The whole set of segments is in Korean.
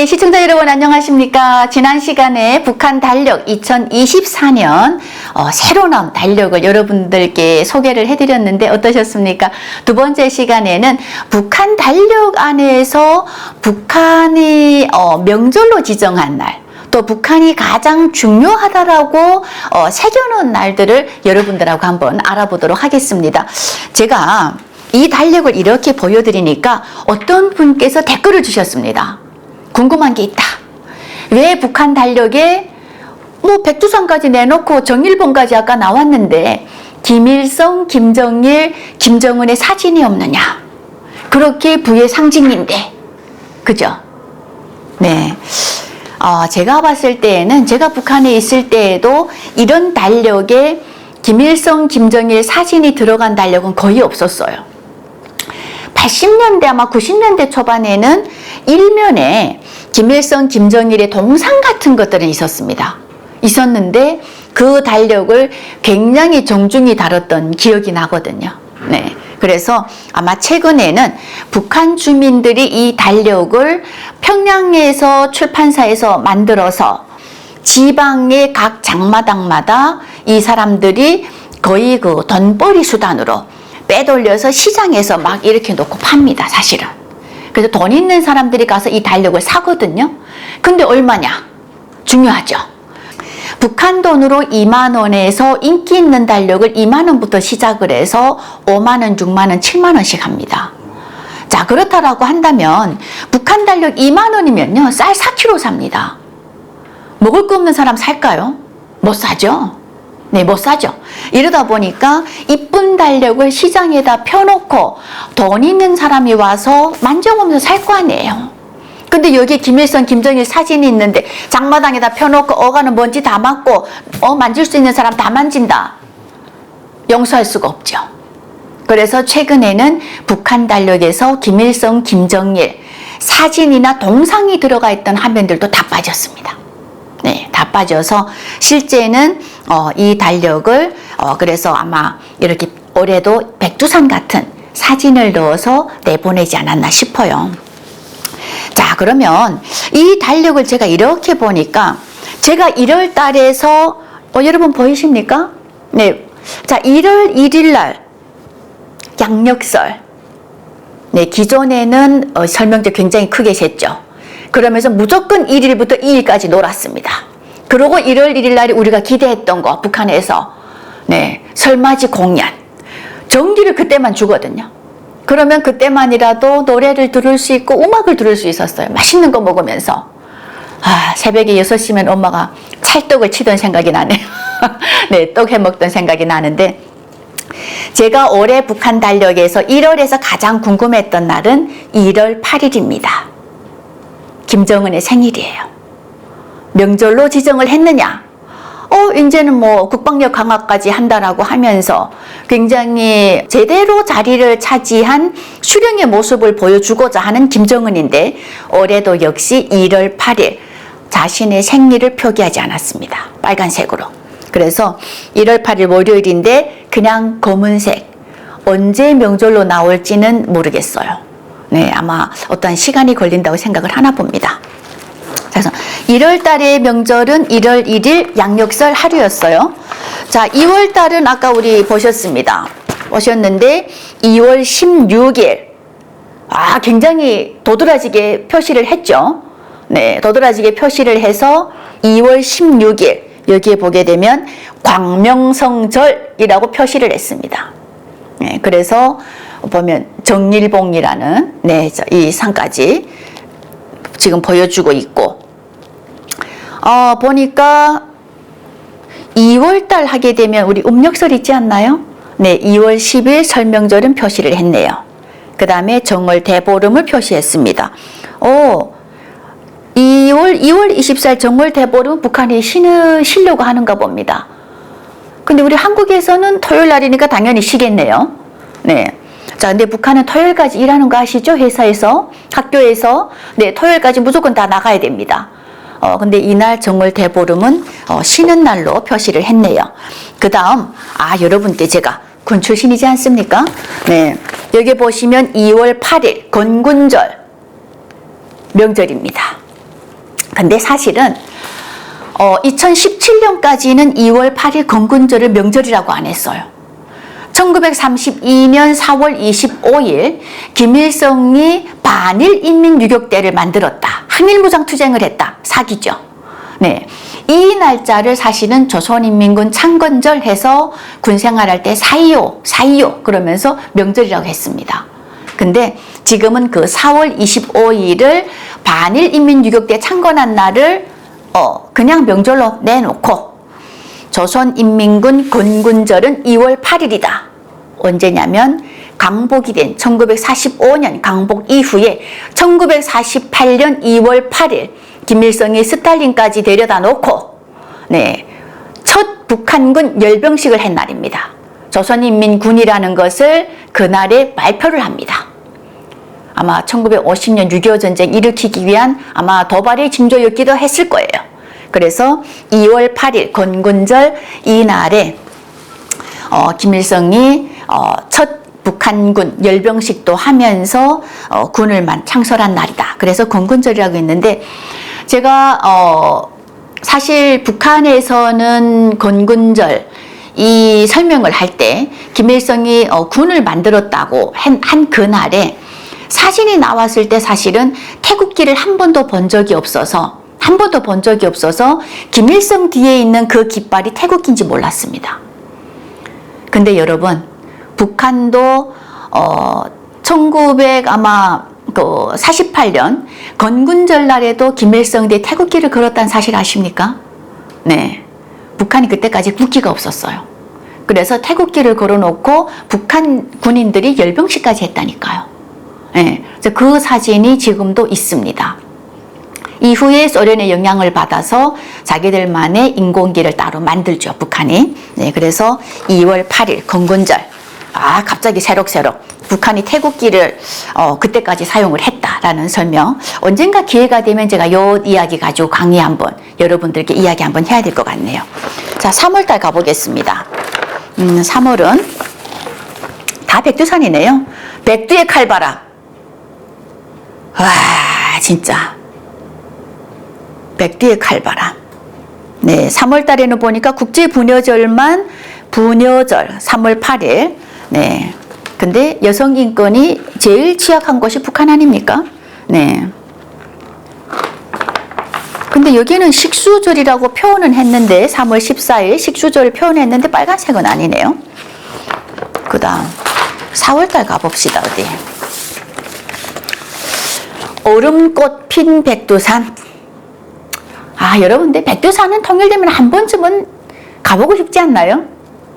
시청자 여러분 안녕하십니까? 지난 시간에 북한 달력 2024년 새로 나온 달력을 여러분들께 소개를 해드렸는데 어떠셨습니까? 두 번째 시간에는 북한 달력 안에서 북한이 명절로 지정한 날, 또 북한이 가장 중요하다라고 새겨놓은 날들을 여러분들하고 한번 알아보도록 하겠습니다. 제가 이 달력을 이렇게 보여드리니까 어떤 분께서 댓글을 주셨습니다. 궁금한 게 있다. 왜 북한 달력에 백두산까지 내놓고 정일봉까지 아까 나왔는데 김일성, 김정일, 김정은의 사진이 없느냐. 그렇게 부의 상징인데. 그죠? 네. 제가 봤을 때에는 제가 북한에 있을 때에도 이런 달력에 김일성, 김정일 사진이 들어간 달력은 거의 없었어요. 80년대 아마 90년대 초반에는 일면에 김일성, 김정일의 동상 같은 것들은 있었는데 그 달력을 굉장히 정중히 다뤘던 기억이 나거든요. 네. 그래서 아마 최근에는 북한 주민들이 이 달력을 평양에서 출판사에서 만들어서 지방의 각 장마당마다 이 사람들이 거의 그 돈벌이 수단으로 빼돌려서 시장에서 막 이렇게 놓고 팝니다, 사실은. 그래서 돈 있는 사람들이 가서 이 달력을 사거든요. 근데 얼마냐? 중요하죠. 북한 돈으로 2만 원에서 인기 있는 달력을 2만 원부터 시작을 해서 5만 원, 6만 원, 7만 원씩 합니다. 자, 그렇다라고 한다면 북한 달력 2만 원이면요, 쌀 4kg 삽니다. 먹을 거 없는 사람 살까요? 못 사죠. 네, 못 사죠. 이러다 보니까 이쁜 달력을 시장에다 펴놓고 돈 있는 사람이 와서 만져보면서 살 거 아니에요. 근데 여기에 김일성, 김정일 사진이 있는데 장마당에다 펴놓고 어가는 먼지 다 맞고 만질 수 있는 사람 다 만진다. 용서할 수가 없죠. 그래서 최근에는 북한 달력에서 김일성, 김정일 사진이나 동상이 들어가 있던 화면들도 다 빠졌습니다. 네, 다 빠져서 실제는 이 달력을 그래서 아마 이렇게 올해도 백두산 같은 사진을 넣어서 내보내지 않았나 싶어요. 자, 그러면 이 달력을 제가 이렇게 보니까 제가 1월 달에서 여러분 보이십니까? 네. 자, 1월 1일 날 양력설. 네, 기존에는 설명도 굉장히 크게 셌죠. 그러면서 무조건 1일부터 2일까지 놀았습니다. 그리고 1월 1일 날이 우리가 기대했던 거, 북한에서 네, 설맞이 공연. 전기를 그때만 주거든요. 그러면 그때만이라도 노래를 들을 수 있고 음악을 들을 수 있었어요. 맛있는 거 먹으면서. 새벽에 6시면 엄마가 찰떡을 치던 생각이 나네요. 네, 떡 해먹던 생각이 나는데 제가 올해 북한 달력에서 1월에서 가장 궁금했던 날은 1월 8일입니다. 김정은의 생일이에요. 명절로 지정을 했느냐? 이제는 국방력 강화까지 한다라고 하면서 굉장히 제대로 자리를 차지한 수령의 모습을 보여주고자 하는 김정은인데 올해도 역시 1월 8일 자신의 생일을 표기하지 않았습니다. 빨간색으로. 그래서 1월 8일 월요일인데 그냥 검은색. 언제 명절로 나올지는 모르겠어요. 네, 아마 어떤 시간이 걸린다고 생각을 하나 봅니다. 그래서 1월 달의 명절은 1월 1일 양력설 하루였어요. 자, 2월 달은 아까 우리 보셨는데 2월 16일. 굉장히 도드라지게 표시를 했죠. 네, 도드라지게 표시를 해서 2월 16일 여기에 보게 되면 광명성절이라고 표시를 했습니다. 네, 그래서 보면 정일봉이라는 이 상까지 지금 보여주고 있고 보니까 2월달 하게 되면 우리 음력설 있지 않나요? 네, 2월 10일 설명절은 표시를 했네요. 그 다음에 정월 대보름을 표시했습니다. 2월 24일 정월 대보름 북한이 쉬려고 하는가 봅니다. 근데 우리 한국에서는 토요일 날이니까 당연히 쉬겠네요. 네. 자, 근데 북한은 토요일까지 일하는 거 아시죠? 회사에서, 학교에서. 네, 토요일까지 무조건 다 나가야 됩니다. 근데 이날 정월 대보름은 쉬는 날로 표시를 했네요. 그 다음, 여러분께 제가 군 출신이지 않습니까? 네. 여기 보시면 2월 8일 건군절 명절입니다. 근데 사실은 2017년까지는 2월 8일 건군절을 명절이라고 안 했어요. 1932년 4월 25일 김일성이 반일인민유격대를 만들었다. 항일무장투쟁을 했다. 사기죠. 네, 이 날짜를 사실은 조선인민군 창건절 해서 군생활할 때 사이오 그러면서 명절이라고 했습니다. 근데 지금은 그 4월 25일을 반일인민유격대 창건한 날을 그냥 명절로 내놓고 조선인민군 건군절은 2월 8일이다. 언제냐면 강복이 된 1945년 강복 이후에 1948년 2월 8일 김일성이 스탈린까지 데려다 놓고 첫 북한군 열병식을 한 날입니다. 조선인민군이라는 것을 그날에 발표를 합니다. 아마 1950년 6.25 전쟁 일으키기 위한 아마 도발의 징조였기도 했을 거예요. 그래서 2월 8일 건군절 이날에 김일성이 첫 북한군 열병식도 하면서 군을 창설한 날이다. 그래서 건군절이라고 했는데 제가 사실 북한에서는 건군절 이 설명을 할 때 김일성이 군을 만들었다고 한 그날에 사진이 나왔을 때 사실은 태극기를 한 번도 본 적이 없어서 김일성 뒤에 있는 그 깃발이 태극기인지 몰랐습니다. 근데 여러분 북한도 1948년 건군절 날에도 김일성 뒤에 태극기를 걸었다는 사실 아십니까? 네, 북한이 그때까지 국기가 없었어요. 그래서 태극기를 걸어놓고 북한 군인들이 열병식까지 했다니까요. 네, 그 사진이 지금도 있습니다. 이후에 소련의 영향을 받아서 자기들만의 인공기를 따로 만들죠, 북한이. 네, 그래서 2월 8일 건군절. 갑자기 새록새록 북한이 태극기를 그때까지 사용을 했다라는 설명. 언젠가 기회가 되면 제가 요 이야기 가지고 강의 한번 여러분들께 이야기 한번 해야 될 것 같네요. 자, 3월달 가보겠습니다. 3월은 다 백두산이네요. 백두의 칼바람. 와, 진짜. 백두의 칼바람. 네, 3월 달에는 보니까 국제부녀절만 부녀절 3월 8일. 네. 근데 여성 인권이 제일 취약한 곳이 북한 아닙니까? 네. 근데 여기는 식수절이라고 표현은 했는데 3월 14일 식수절 표현했는데 빨간색은 아니네요. 그 다음 4월 달 가봅시다. 어디? 얼음꽃 핀 백두산. 여러분들 백두산은 통일되면 한 번쯤은 가보고 싶지 않나요?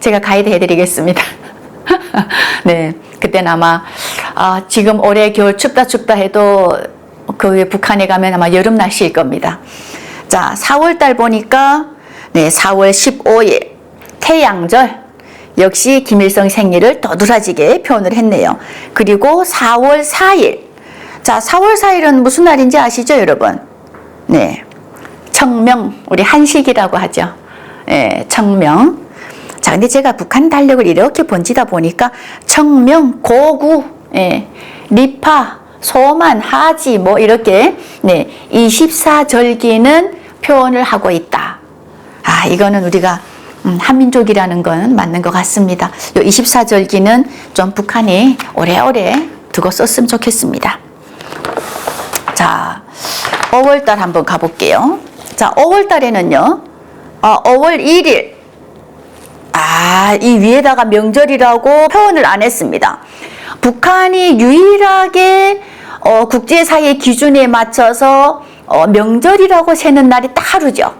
제가 가이드 해드리겠습니다. 네, 그때는 아마 지금 올해 겨울 춥다 해도 그 북한에 가면 아마 여름 날씨일 겁니다. 자, 4월달 보니까 4월 15일 태양절. 역시 김일성 생일을 더드라지게 표현을 했네요. 그리고 4월 4일. 자, 4월 4일은 무슨 날인지 아시죠, 여러분? 네, 청명. 우리 한식이라고 하죠. 네, 청명. 자, 근데 제가 북한 달력을 이렇게 번지다 보니까 청명, 고구, 리파, 소만, 하지 뭐 이렇게 24절기는 표현을 하고 있다. 이거는 우리가 한민족이라는 건 맞는 것 같습니다. 요 24절기는 좀 북한이 오래오래 두고 썼으면 좋겠습니다. 자, 5월달 한번 가볼게요. 자, 5월달에는요 5월 1일 이 위에다가 명절이라고 표현을 안 했습니다. 북한이 유일하게 국제사회 기준에 맞춰서 명절이라고 세는 날이 딱 하루죠.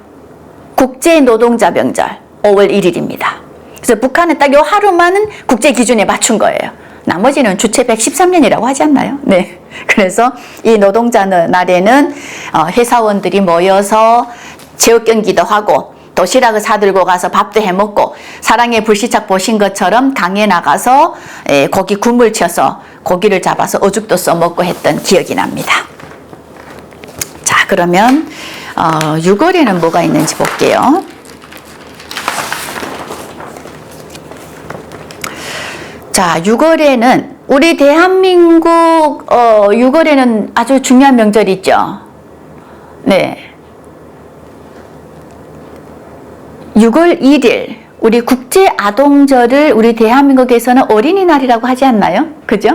국제노동자 명절 5월 1일입니다. 그래서 북한은 딱 요 하루만은 국제 기준에 맞춘 거예요. 나머지는 주체 113년이라고 하지 않나요? 네. 그래서 이 노동자 날에는 회사원들이 모여서 체육 경기도 하고 도시락을 사들고 가서 밥도 해먹고 사랑의 불시착 보신 것처럼 강에 나가서 고기 국물 쳐서 고기를 잡아서 어죽도 써먹고 했던 기억이 납니다. 자, 그러면 6월에는 뭐가 있는지 볼게요. 자, 6월에는 우리 대한민국 6월에는 아주 중요한 명절이 있죠. 네, 6월 1일 우리 국제아동절을 우리 대한민국에서는 어린이날이라고 하지 않나요? 그죠?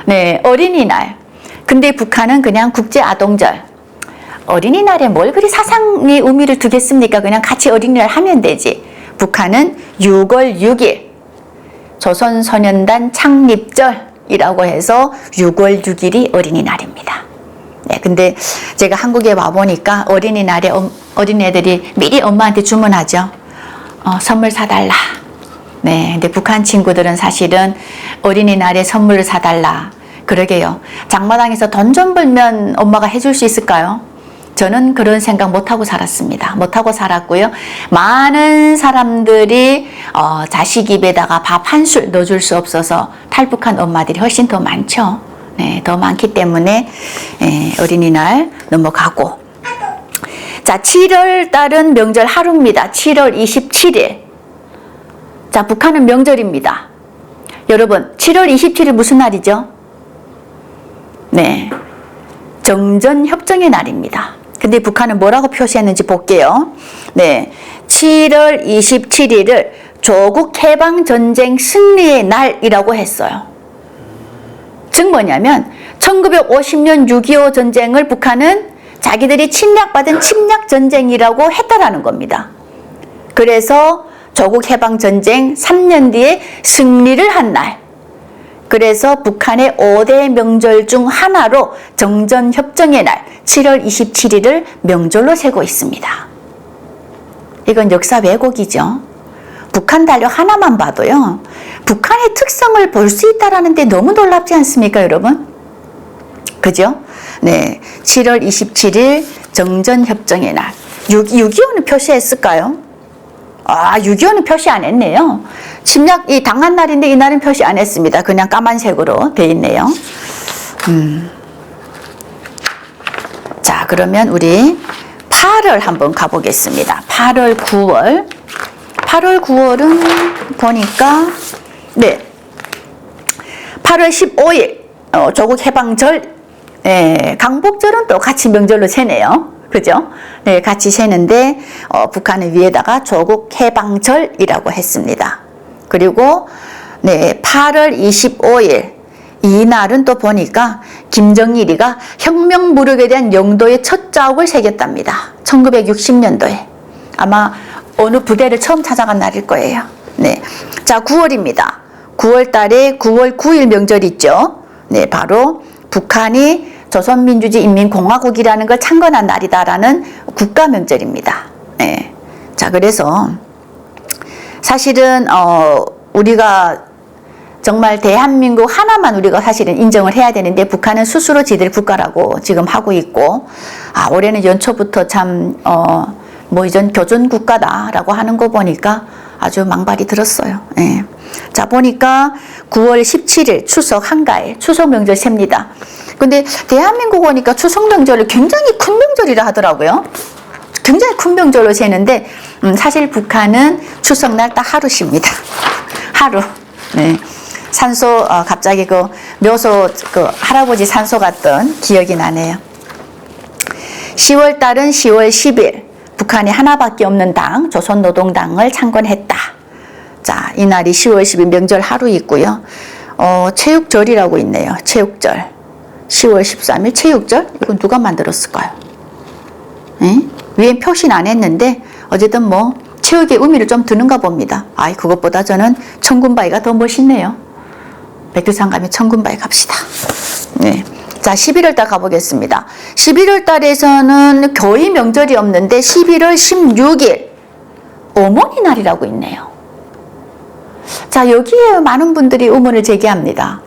네, 어린이날. 근데 북한은 그냥 국제아동절. 어린이날에 뭘 그리 사상의 의미를 두겠습니까? 그냥 같이 어린이날 하면 되지. 북한은 6월 6일 조선소년단 창립절이라고 해서 6월 6일이 어린이날입니다. 네, 근데 제가 한국에 와보니까 어린이날에 어린애들이 미리 엄마한테 주문하죠. 선물 사달라. 네, 근데 북한 친구들은 사실은 어린이날에 선물을 사달라. 그러게요. 장마당에서 돈 좀 벌면 엄마가 해줄 수 있을까요? 저는 그런 생각 못하고 살았습니다. 못하고 살았고요. 많은 사람들이 자식 입에다가 밥 한 술 넣어줄 수 없어서 탈북한 엄마들이 훨씬 더 많죠. 네, 더 많기 때문에 어린이날 넘어가고. 자, 7월 달은 명절 하루입니다. 7월 27일. 자, 북한은 명절입니다. 여러분, 7월 27일 무슨 날이죠? 네, 정전협정의 날입니다. 근데 북한은 뭐라고 표시했는지 볼게요. 네, 7월 27일을 조국 해방전쟁 승리의 날이라고 했어요. 즉 뭐냐면 1950년 6.25 전쟁을 북한은 자기들이 침략받은 침략전쟁이라고 했다라는 겁니다. 그래서 조국 해방전쟁 3년 뒤에 승리를 한 날. 그래서 북한의 5대 명절 중 하나로 정전협정의 날 7월 27일을 명절로 세고 있습니다. 이건 역사 왜곡이죠. 북한 달력 하나만 봐도요, 북한의 특성을 볼 수 있다는 데 너무 놀랍지 않습니까, 여러분? 그죠? 네, 7월 27일 정전협정의 날. 6.25는 표시했을까요? 아, 6.25는 표시 안 했네요. 침략이 당한 날인데 이날은 표시 안 했습니다. 그냥 까만색으로 돼 있네요. 자, 그러면 우리 8월 한번 가보겠습니다. 8월, 9월. 8월, 9월은 보니까, 네. 8월 15일, 조국 해방절, 강복절은 또 같이 명절로 세네요. 그죠? 네, 같이 세는데, 북한은 위에다가 조국 해방절이라고 했습니다. 그리고, 네, 8월 25일, 이 날은 또 보니까 김정일이가 혁명 무력에 대한 영도의 첫 자욱을 새겼답니다. 1960년도에. 아마 어느 부대를 처음 찾아간 날일 거예요. 네. 자, 9월입니다. 9월 달에 9월 9일 명절 있죠? 네, 바로 북한이 조선민주주의인민공화국이라는 걸 창건한 날이다라는 국가 명절입니다. 네. 자, 그래서 사실은 우리가 정말 대한민국 하나만 우리가 사실은 인정을 해야 되는데 북한은 스스로 지들 국가라고 지금 하고 있고, 아, 올해는 연초부터 참 이전 교전 국가다라고 하는 거 보니까 아주 망발이 들었어요. 예. 자, 보니까 9월 17일 추석 한가일, 추석 명절 셉니다. 근데 대한민국 오니까 추석 명절을 굉장히 큰 명절이라 하더라고요. 굉장히 큰 명절로 세는데 사실 북한은 추석날 딱 하루 쉽니다. 하루. 네. 산소, 갑자기 그 묘소, 할아버지 산소 갔던 기억이 나네요. 10월 달은 10월 10일. 북한이 하나밖에 없는 당, 조선노동당을 창건했다. 자, 이날이 10월 10일 명절 하루 있고요. 체육절이라고 있네요. 체육절. 10월 13일 체육절? 이건 누가 만들었을까요? 위에 표시는 안 했는데, 어쨌든 뭐, 체육의 의미를 좀 두는가 봅니다. 아이, 그것보다 저는 천군바위가 더 멋있네요. 백두산 가면 천군바위 갑시다. 네. 자, 11월 달 가보겠습니다. 11월 달에서는 거의 명절이 없는데 11월 16일 어머니 날이라고 있네요. 자, 여기에 많은 분들이 의문을 제기합니다.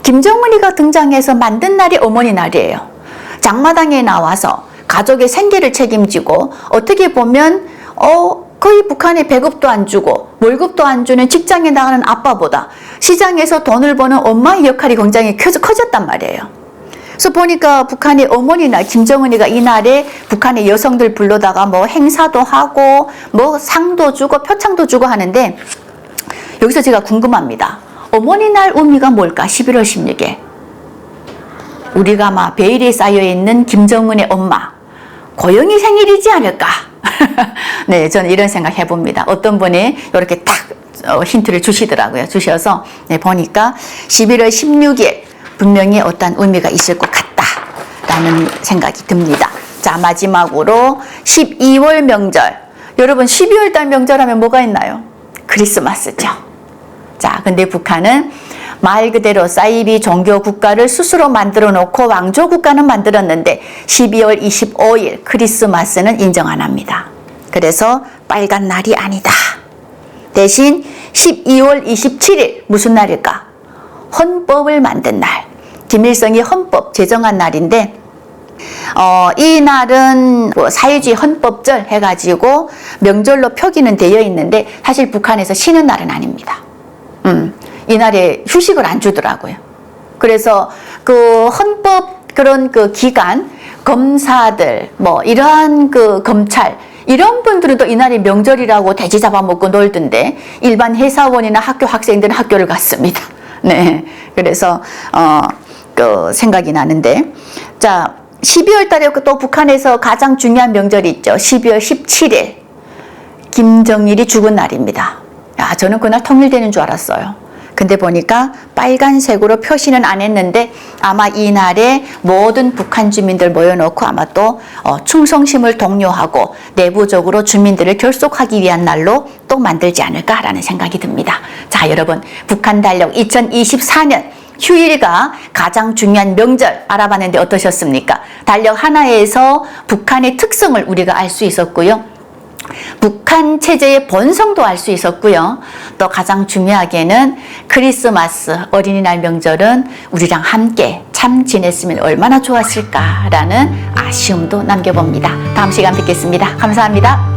김정은이가 등장해서 만든 날이 어머니 날이에요. 장마당에 나와서 가족의 생계를 책임지고 어떻게 보면 거의 북한에 배급도 안 주고 월급도 안 주는 직장에 나가는 아빠보다 시장에서 돈을 버는 엄마의 역할이 굉장히 커졌단 말이에요. 그래서 보니까 북한의 어머니날, 김정은이가 이날에 북한의 여성들 불러다가 뭐 행사도 하고 뭐 상도 주고 표창도 주고 하는데, 여기서 제가 궁금합니다. 어머니날 의미가 뭘까? 11월 16일. 우리가 막 베일에 쌓여있는 김정은의 엄마, 고영이 생일이지 않을까? 네, 저는 이런 생각 해봅니다. 어떤 분이 이렇게 딱 힌트를 주시더라고요. 주셔서 네, 보니까 11월 16일 분명히 어떤 의미가 있을 것 같다라는 생각이 듭니다. 자, 마지막으로 12월 명절. 여러분 12월 달 명절하면 뭐가 있나요? 크리스마스죠. 자, 근데 북한은 말 그대로 사이비 종교 국가를 스스로 만들어 놓고 왕조 국가는 만들었는데 12월 25일 크리스마스는 인정 안 합니다. 그래서 빨간 날이 아니다. 대신 12월 27일 무슨 날일까? 헌법을 만든 날. 김일성이 헌법 제정한 날인데 이 날은 뭐 사회주의 헌법절 해가지고 명절로 표기는 되어 있는데 사실 북한에서 쉬는 날은 아닙니다. 이 날에 휴식을 안 주더라고요. 그래서 그 헌법 그런 그 기관 검사들 뭐 이러한 그 검찰 이런 분들은 또 이날이 명절이라고 돼지 잡아먹고 놀던데 일반 회사원이나 학교 학생들은 학교를 갔습니다. 네, 그래서 그 생각이 나는데 자 12월 달에 또 북한에서 가장 중요한 명절이 있죠. 12월 17일 김정일이 죽은 날입니다. 야, 저는 그날 통일되는 줄 알았어요. 근데 보니까 빨간색으로 표시는 안 했는데 아마 이날에 모든 북한 주민들 모여놓고 아마 또 충성심을 독려하고 내부적으로 주민들을 결속하기 위한 날로 또 만들지 않을까라는 생각이 듭니다. 자, 여러분 북한 달력 2024년 휴일과 가장 중요한 명절 알아봤는데 어떠셨습니까? 달력 하나에서 북한의 특성을 우리가 알 수 있었고요. 북한 체제의 본성도 알 수 있었고요. 또 가장 중요하게는 크리스마스 어린이날 명절은 우리랑 함께 참 지냈으면 얼마나 좋았을까라는 아쉬움도 남겨봅니다. 다음 시간 뵙겠습니다. 감사합니다.